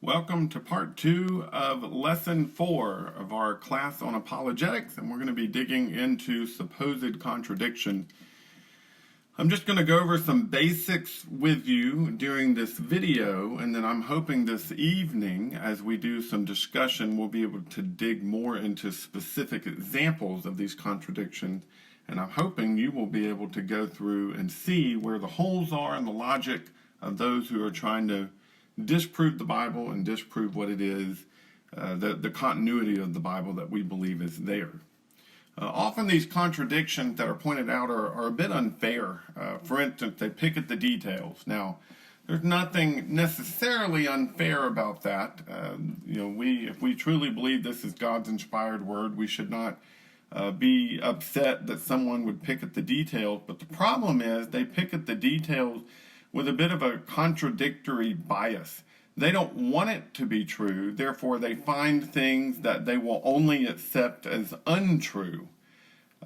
Welcome to part 2 of lesson 4 of our class on apologetics, and we're going to be digging into supposed contradiction. I'm just going to go over some basics with you during this video, and then I'm hoping this evening, as we do some discussion, we'll be able to dig more into specific examples of these contradictions, and I'm hoping you will be able to go through and see where the holes are in the logic of those who are trying to disprove the Bible and disprove what it is, the continuity of the Bible that we believe is there. Often these contradictions that are pointed out are a bit unfair. For instance, they pick at the details. Now, there's nothing necessarily unfair about that. If we truly believe this is God's inspired word, we should not be upset that someone would pick at the details. But the problem is they pick at the details with a bit of a contradictory bias. They don't want it to be true, therefore they find things that they will only accept as untrue.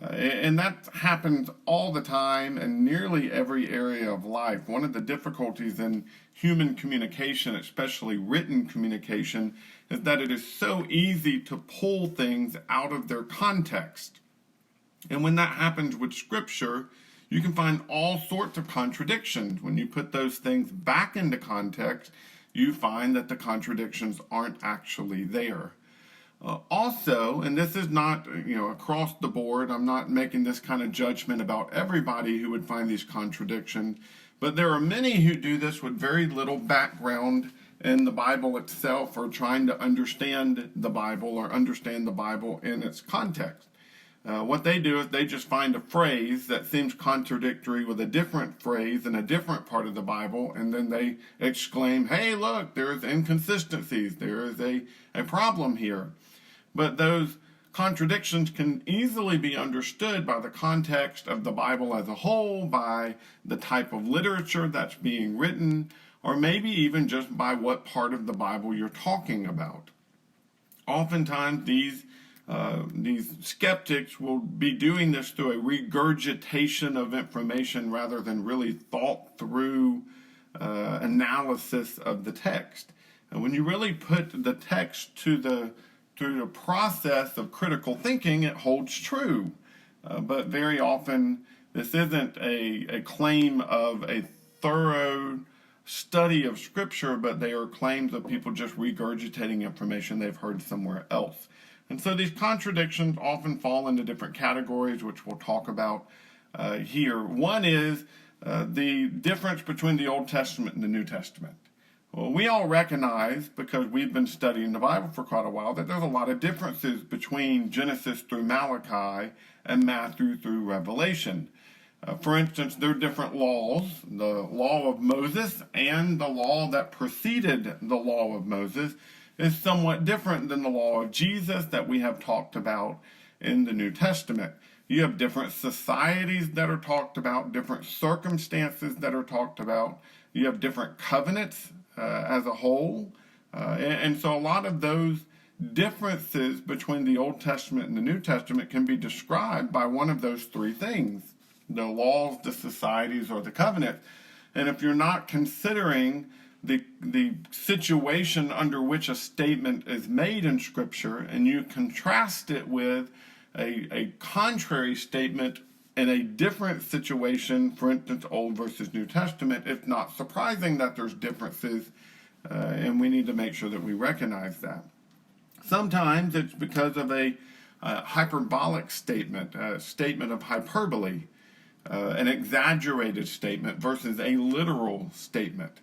And that happens all the time in nearly every area of life. One of the difficulties in human communication, especially written communication, is that it is so easy to pull things out of their context. And when that happens with Scripture, you can find all sorts of contradictions. When you put those things back into context, you find that the contradictions aren't actually there. Also, and this is not across the board, I'm not making this kind of judgment about everybody who would find these contradictions, but there are many who do this with very little background in the Bible itself, or trying to understand the Bible or understand the Bible in its context. What they do is they just find a phrase that seems contradictory with a different phrase in a different part of the Bible, and then they exclaim, hey, look, there's inconsistencies, there is a problem here. But those contradictions can easily be understood by the context of the Bible as a whole, by the type of literature that's being written, or maybe even just by what part of the Bible you're talking about. Oftentimes these skeptics will be doing this through a regurgitation of information rather than really thought through analysis of the text. And when you really put the text through the process of critical thinking, it holds true. But very often this isn't a claim of a thorough study of Scripture, but they are claims of people just regurgitating information they've heard somewhere else. And so these contradictions often fall into different categories, which we'll talk about here. One is the difference between the Old Testament and the New Testament. Well, we all recognize, because we've been studying the Bible for quite a while, that there's a lot of differences between Genesis through Malachi and Matthew through Revelation. For instance, there are different laws, the law of Moses and the law that preceded the law of Moses is somewhat different than the law of Jesus that we have talked about in the New Testament. You have different societies that are talked about, different circumstances that are talked about. You have different covenants as a whole. And so a lot of those differences between the Old Testament and the New Testament can be described by one of those three things: the laws, the societies, or the covenants. And if you're not considering the situation under which a statement is made in Scripture, and you contrast it with a contrary statement in a different situation, for instance, Old versus New Testament, it's not surprising that there's differences, and we need to make sure that we recognize that. Sometimes it's because of a hyperbolic statement, a statement of hyperbole, an exaggerated statement versus a literal statement.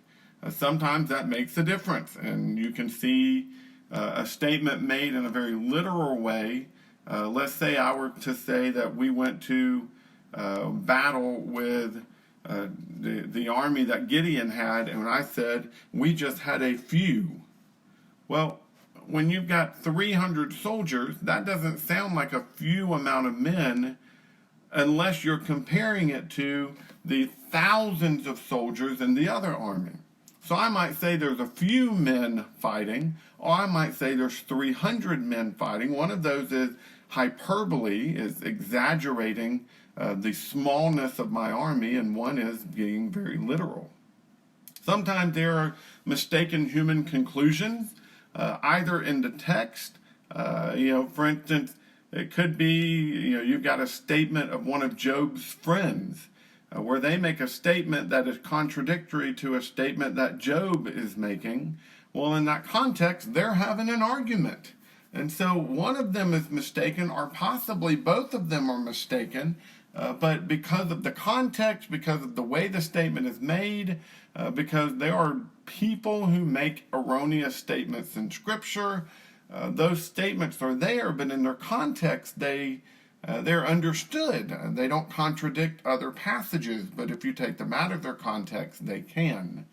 Sometimes that makes a difference, and you can see a statement made in a very literal way. Let's say I were to say that we went to battle with the army that Gideon had, and I said we just had a few. Well, when you've got 300 soldiers, that doesn't sound like a few amount of men unless you're comparing it to the thousands of soldiers in the other army. So I might say there's a few men fighting, or I might say there's 300 men fighting. One of those is hyperbole, is exaggerating the smallness of my army, and one is being very literal. Sometimes there are mistaken human conclusions, either in the text. For instance, it could be, you've got a statement of one of Job's friends where they make a statement that is contradictory to a statement that Job is making. Well, in that context, they're having an argument. And so one of them is mistaken, or possibly both of them are mistaken, but because of the context, because of the way the statement is made, because there are people who make erroneous statements in Scripture, those statements are there, but in their context, they're understood. They don't contradict other passages, but if you take them out of their context, they can.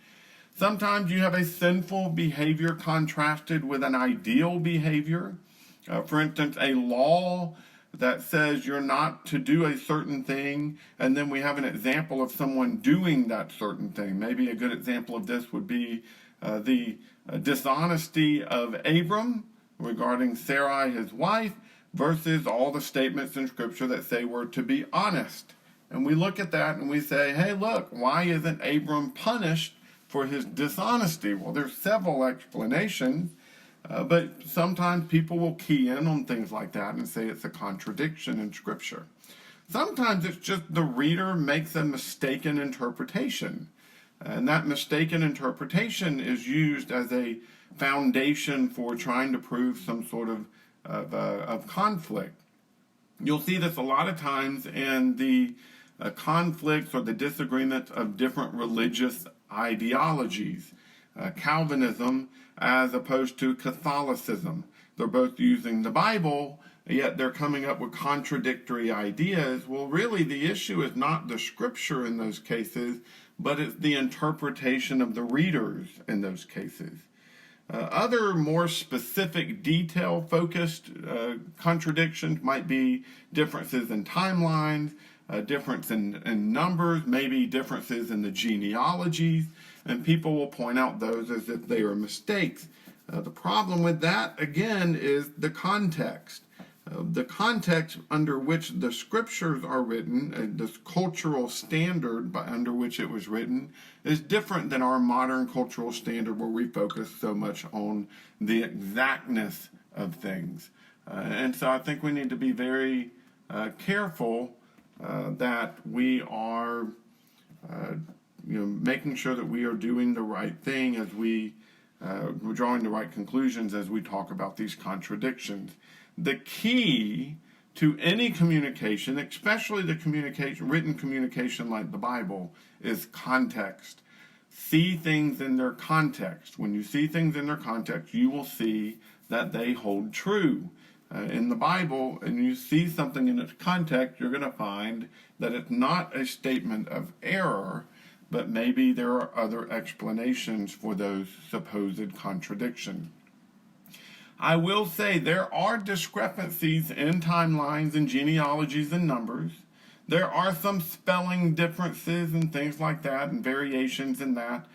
Sometimes you have a sinful behavior contrasted with an ideal behavior. For instance, a law that says you're not to do a certain thing, and then we have an example of someone doing that certain thing. Maybe a good example of this would be the dishonesty of Abram regarding Sarai, his wife, versus all the statements in Scripture that say we're to be honest. And we look at that and we say, hey, look, why isn't Abram punished for his dishonesty? Well, there's several explanations, but sometimes people will key in on things like that and say it's a contradiction in Scripture. Sometimes it's just the reader makes a mistaken interpretation, and that mistaken interpretation is used as a foundation for trying to prove some sort of conflict. You'll see this a lot of times in the conflicts or the disagreements of different religious ideologies. Calvinism as opposed to Catholicism. They're both using the Bible, yet they're coming up with contradictory ideas. Well, really, the issue is not the Scripture in those cases, but it's the interpretation of the readers in those cases. Other more specific, detail-focused contradictions might be differences in timelines, difference in numbers, maybe differences in the genealogies, and people will point out those as if they are mistakes. The problem with that, again, is the context. The context under which the Scriptures are written, this cultural standard under which it was written, is different than our modern cultural standard where we focus so much on the exactness of things. And so I think we need to be very careful that we are making sure that we are doing the right thing as we're drawing the right conclusions as we talk about these contradictions. The key to any communication, especially the written communication like the Bible, is context. See things in their context. When you see things in their context, you will see that they hold true. In the Bible, and you see something in its context, you're going to find that it's not a statement of error, but maybe there are other explanations for those supposed contradictions. I will say there are discrepancies in timelines and genealogies and numbers. There are some spelling differences and things like that and variations in that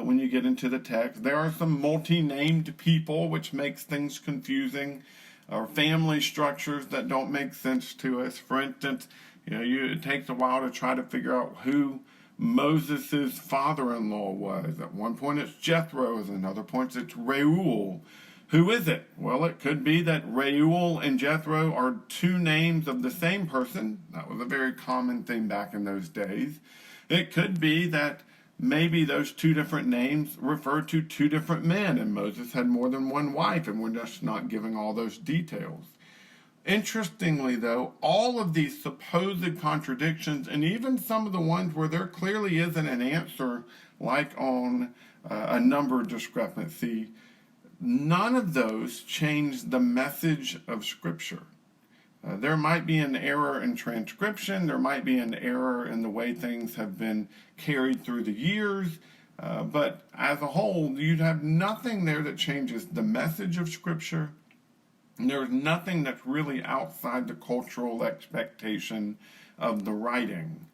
when you get into the text. There are some multi-named people, which makes things confusing, or family structures that don't make sense to us. For instance, it takes a while to try to figure out who Moses' father-in-law was. At one point it's Jethro, at another point it's Reuel. Who is it? Well, it could be that Reuel and Jethro are two names of the same person. That was a very common thing back in those days. It could be that maybe those two different names refer to two different men, and Moses had more than one wife, and we're just not giving all those details. Interestingly, though, all of these supposed contradictions, and even some of the ones where there clearly isn't an answer, like on a number discrepancy, none of those change the message of Scripture. There might be an error in transcription, there might be an error in the way things have been carried through the years, but as a whole, you'd have nothing there that changes the message of Scripture. There's nothing that's really outside the cultural expectation of the writing.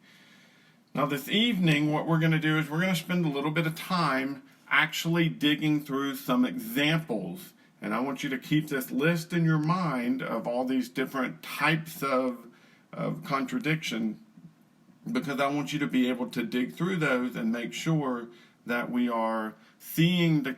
Now this evening, what we're going to do is we're going to spend a little bit of time actually digging through some examples. And I want you to keep this list in your mind of all these different types of contradiction, because I want you to be able to dig through those and make sure that we are seeing the